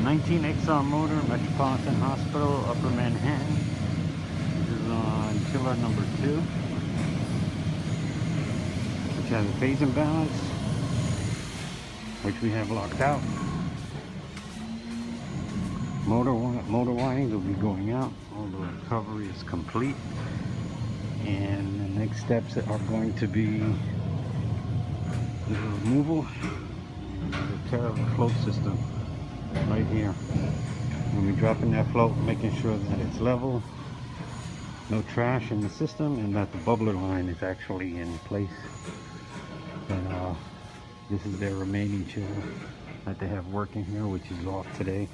19 Exxon motor, Metropolitan Hospital, Upper Manhattan. This is on chiller number 2, which has a phase imbalance, which we have locked out. Motor windings will be going out. All the recovery is complete, and the next steps are going to be the removal and the tear of the float system right here. We'll be dropping that float, making sure that it's level, no trash in the system, and that the bubbler line is actually in place. And this is their remaining chiller that they have working here, which is off today.